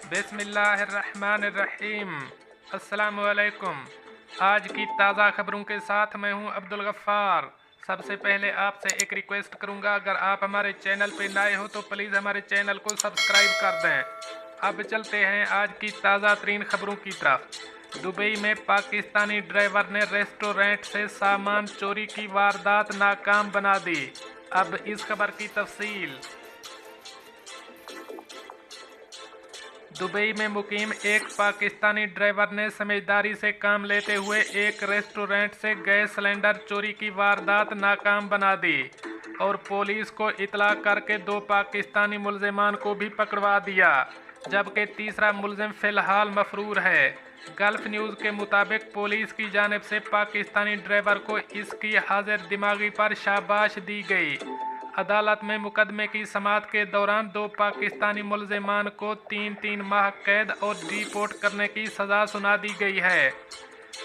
बिस्मिल्लाहिर्रहमानिर्रहीम। अस्सलामुअलैकुम। आज की ताज़ा खबरों के साथ मैं हूं अब्दुल गफ्फार। सबसे पहले आपसे एक रिक्वेस्ट करूंगा, अगर आप हमारे चैनल पे नए हो तो प्लीज़ हमारे चैनल को सब्सक्राइब कर दें। अब चलते हैं आज की ताज़ा तरीन खबरों की तरफ। दुबई में पाकिस्तानी ड्राइवर ने रेस्टोरेंट से सामान चोरी की वारदात नाकाम बना दी। अब इस खबर की तफसील। दुबई में मुकीम एक पाकिस्तानी ड्राइवर ने समझदारी से काम लेते हुए एक रेस्टोरेंट से गैस सिलेंडर चोरी की वारदात नाकाम बना दी और पुलिस को इतला करके 2 पाकिस्तानी मुलजिमान को भी पकड़वा दिया, जबकि तीसरा मुलजिम फ़िलहाल मफरूर है। गल्फ न्यूज़ के मुताबिक पुलिस की जानिब से पाकिस्तानी ड्राइवर को इसकी हाजिर दिमागी पर शाबाश दी गई। अदालत में मुकदमे की समाअत के दौरान 2 पाकिस्तानी मुलजिमान को 3-3 माह कैद और डिपोर्ट करने की सज़ा सुना दी गई है।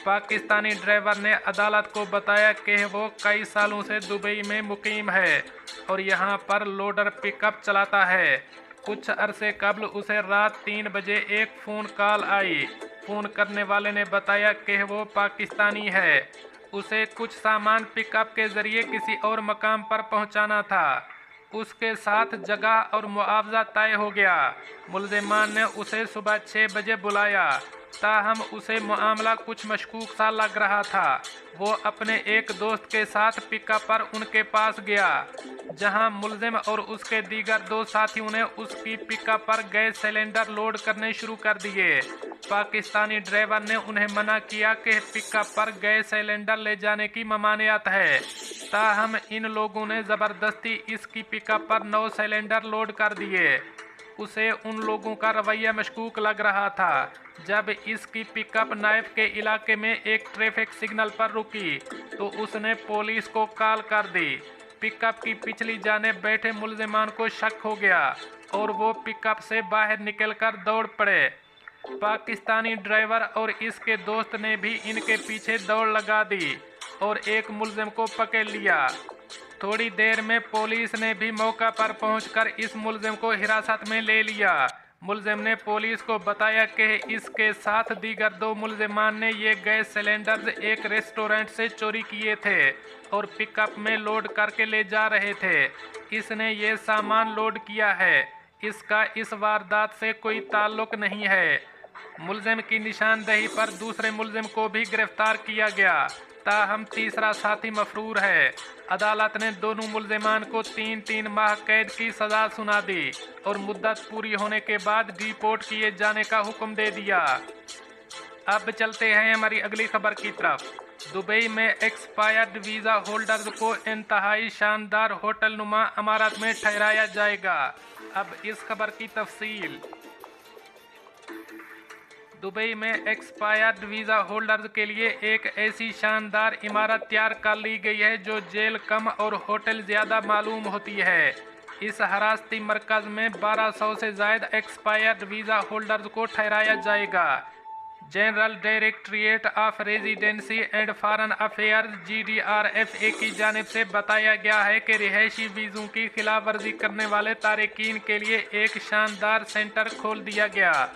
पाकिस्तानी ड्राइवर ने अदालत को बताया कि वो कई सालों से दुबई में मुकीम है और यहां पर लोडर पिकअप चलाता है। कुछ अरसे कबल उसे रात 3 बजे एक फ़ोन कॉल आई। फ़ोन करने वाले ने बताया कि वो पाकिस्तानी है, उसे कुछ सामान पिकअप के ज़रिए किसी और मकाम पर पहुंचाना था। उसके साथ जगह और मुआवजा तय हो गया। मुलजिमान ने उसे सुबह 6 बजे बुलाया, ताहम उसे मामला कुछ मशकूक सा लग रहा था। वो अपने एक दोस्त के साथ पिकअप पर उनके पास गया, जहां मुलजिम और उसके दीगर 2 साथियों ने उसकी पिकअप पर गैस सिलेंडर लोड करने शुरू कर दिए। पाकिस्तानी ड्राइवर ने उन्हें मना किया कि पिकअप पर गैस सिलेंडर ले जाने की ममानियत है, ताहम इन लोगों ने ज़बरदस्ती इसकी पिकअप पर 9 सिलेंडर लोड कर दिए। उसे उन लोगों का रवैया मशकूक लग रहा था। जब इसकी पिकअप नाइफ के इलाके में एक ट्रैफिक सिग्नल पर रुकी तो उसने पुलिस को कॉल कर दी। पिकअप की पिछली जानिब बैठे मुलजिमान को शक हो गया और वो पिकअप से बाहर निकलकर दौड़ पड़े। पाकिस्तानी ड्राइवर और इसके दोस्त ने भी इनके पीछे दौड़ लगा दी और एक मुलजिम को पकड़ लिया। थोड़ी देर में पुलिस ने भी मौका पर पहुंचकर इस मुलजिम को हिरासत में ले लिया। मुलजिम ने पुलिस को बताया कि इसके साथ दीगर 2 मुलजिमान ने ये गैस सिलेंडर्स एक रेस्टोरेंट से चोरी किए थे और पिकअप में लोड करके ले जा रहे थे। इसने ये सामान लोड किया है, इसका इस वारदात से कोई ताल्लुक नहीं है। मुलजिम की निशानदेही पर दूसरे मुलजिम को भी गिरफ्तार किया गया, ताहम तीसरा साथी मफरूर है। अदालत ने दोनों मुलजिमान को 3-3 माह कैद की सज़ा सुना दी और मुद्दत पूरी होने के बाद डिपोर्ट किए जाने का हुक्म दे दिया। अब चलते हैं हमारी अगली खबर की तरफ। दुबई में एक्सपायर्ड वीज़ा होल्डर्स को इंतहाई शानदार होटल नुमा इमारत में ठहराया जाएगा। अब इस खबर की तफसील। दुबई में एक्सपायर्ड वीज़ा होल्डर्स के लिए एक ऐसी शानदार इमारत तैयार कर ली गई है जो जेल कम और होटल ज़्यादा मालूम होती है। इस हरासती मरकज़ में 1200 से ज़ायद एक्सपायर्ड वीज़ा होल्डर्स को ठहराया जाएगा। General directorate of residency and foreign affairs GDRFA की जानिब से बताया गया है कि रिहायशी वीज़ों की खिलाफ वर्जी करने वाले तारिकीन के लिए एक शानदार सेंटर खोल दिया गया।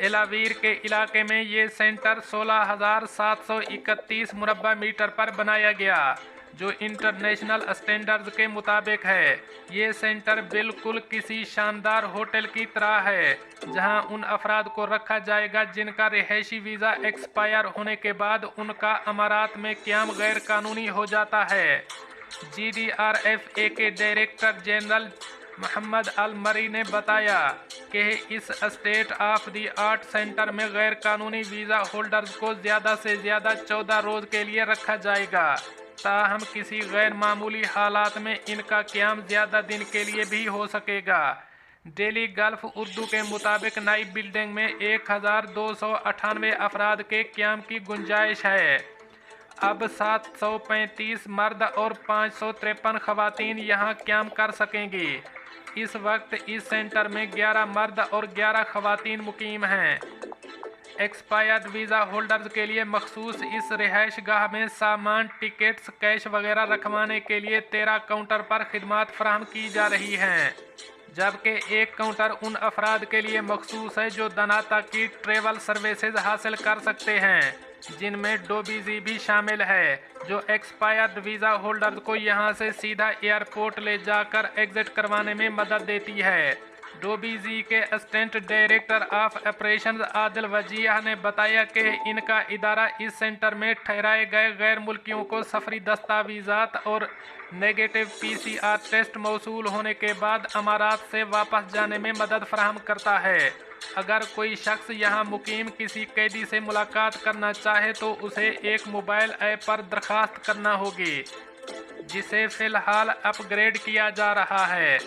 एलावीर के इलाके में ये सेंटर 16,731 मुरबा मीटर पर बनाया गया, जो इंटरनेशनल स्टैंडर्ड्स के मुताबिक है। ये सेंटर बिल्कुल किसी शानदार होटल की तरह है, जहां उन अफराद को रखा जाएगा जिनका रिहायशी वीज़ा एक्सपायर होने के बाद उनका अमारात में क़याम गैर कानूनी हो जाता है। GDRFA के डायरेक्टर जनरल मोहम्मद अल मरी ने बताया कि इस state of the art centre में गैर कानूनी वीज़ा होल्डर्स को ज़्यादा से ज़्यादा 14 रोज़ के लिए रखा जाएगा, ताहम किसी गैर मामूली हालात में इनका क़याम ज़्यादा दिन के लिए भी हो सकेगा। डेली गल्फ उर्दू के मुताबिक नई बिल्डिंग में 1298 अफराद के क़याम की गुंजाइश है। अब 735 मर्द और 553 खवातीन यहाँ क़याम कर सकेंगी। इस वक्त इस सेंटर में 11 मर्द और 11 खवातीन मुकीम हैं। एक्सपायर्ड वीज़ा होल्डर्स के लिए मखसूस इस रिहाइश गाह में सामान, टिकट्स, कैश वगैरह रखवाने के लिए 13 काउंटर पर खिदमात फराहम की जा रही हैं। जबकि एक काउंटर उन अफराद के लिए मखसूस है जो दनाता की ट्रैवल सर्विसेज हासिल कर सकते हैं, जिनमें डोबीजी भी शामिल है, जो एक्सपायर्ड वीज़ा होल्डर्स को यहां से सीधा एयरपोर्ट ले जाकर एग्जिट करवाने में मदद देती है। डोबीजी के assistant director of operations Adil Wajih ने बताया कि इनका इदारा इस सेंटर में ठहराए गए गैर मुल्कियों को सफरी दस्तावेज़ात और नेगेटिव पीसीआर टेस्ट मौसूल होने के बाद अमारात से वापस जाने में मदद फराहम करता है। अगर कोई शख्स यहाँ मुकीम किसी कैदी से मुलाकात करना चाहे तो उसे एक मोबाइल ऐप पर दरख्वास्त करना होगी, जिसे फ़िलहाल अपग्रेड किया जा रहा है।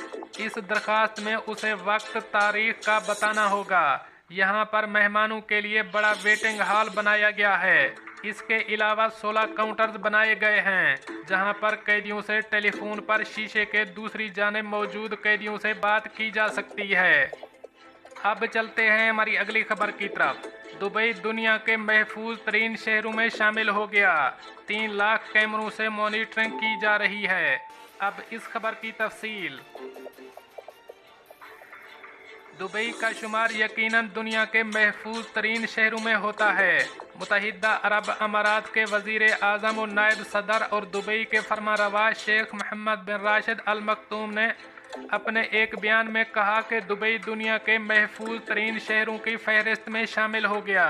इस दरख्वास्त में उसे वक्त तारीख का बताना होगा। यहाँ पर मेहमानों के लिए बड़ा वेटिंग हॉल बनाया गया है। इसके अलावा 16 काउंटर्स बनाए गए हैं, जहाँ पर कैदियों से टेलीफोन पर शीशे के दूसरी जानिब मौजूद कैदियों से बात की जा सकती है। अब चलते हैं हमारी अगली खबर की तरफ। दुबई दुनिया के महफूज तरीन शहरों में शामिल हो गया। 3 लाख कैमरों से मॉनिटरिंग की जा रही है। अब इस खबर की तफसील। दुबई का शुमार यकीनन दुनिया के महफूज तरीन शहरों में होता है। मुत्तहिदा अरब अमारात के वज़ीर आज़म और नायब सदर और दुबई के फरमारवा शेख मोहम्मद बिन राशिद अल मक्तूम ने अपने एक बयान में कहा कि दुबई दुनिया के महफूज तरीन शहरों की फहरिस्त में शामिल हो गया।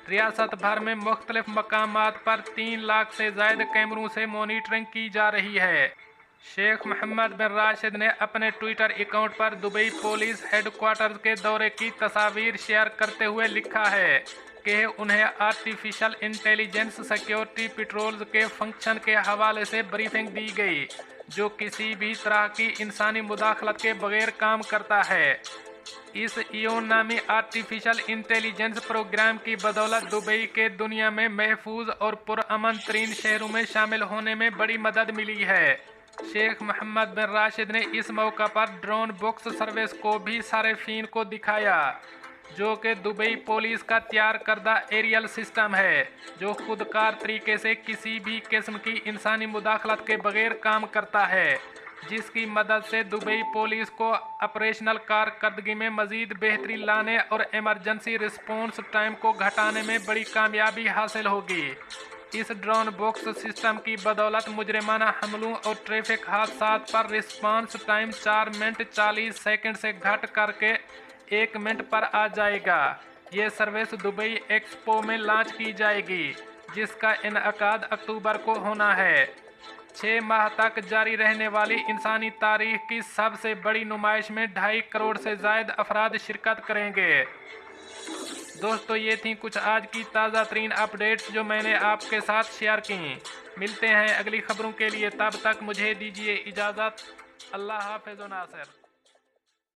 रियासत भर में मुख्तलिफ मकामात पर 3 लाख से ज़ायद कैमरों से मॉनिटरिंग की जा रही है। शेख मोहम्मद बिन राशिद ने अपने ट्विटर अकाउंट पर दुबई पुलिस हेडक्वार्टर्स के दौरे की तस्वीर शेयर करते हुए लिखा है कि उन्हें आर्टिफिशियल इंटेलिजेंस सिक्योरिटी पेट्रोल्स के फंक्शन के हवाले से ब्रीफिंग दी गई, जो किसी भी तरह की इंसानी मुदाखलत के बगैर काम करता है। इस इयोन नामी आर्टिफिशियल इंटेलिजेंस प्रोग्राम की बदौलत दुबई के दुनिया में महफूज और पुरअमन तरीन शहरों में शामिल होने में बड़ी मदद मिली है। शेख मोहम्मद बिन राशिद ने इस मौका पर ड्रोन बुक्स सर्विस को भी सार्फिन को दिखाया, जो कि दुबई पुलिस का तैयार करदा एरियल सिस्टम है, जो खुदकार तरीके से किसी भी किस्म की इंसानी मुदाखलत के बगैर काम करता है, जिसकी मदद से दुबई पुलिस को ऑपरेशनल कारकर्दगी में मज़ीद बेहतरी लाने और इमरजेंसी रिस्पॉन्स टाइम को घटाने में बड़ी कामयाबी हासिल होगी। इस ड्रोन बॉक्स सिस्टम की बदौलत मुजरिमाना हमलों और ट्रैफिक हादसात पर रिस्पॉन्स टाइम 4 मिनट 40 सेकंड से घट करके 1 मिनट पर आ जाएगा। ये सर्विस दुबई एक्सपो में लॉन्च की जाएगी, जिसका इनअकाद अक्टूबर को होना है। 6 माह तक जारी रहने वाली इंसानी तारीख की सबसे बड़ी नुमाइश में 2.5 करोड़ से ज़ायद अफराद शिरकत करेंगे। दोस्तों, ये थी कुछ आज की ताज़ा तरीन अपडेट्स जो मैंने आपके साथ शेयर की। मिलते हैं अगली खबरों के लिए, तब तक मुझे दीजिए इजाज़त। अल्लाह हाफ़िज़ नासिर।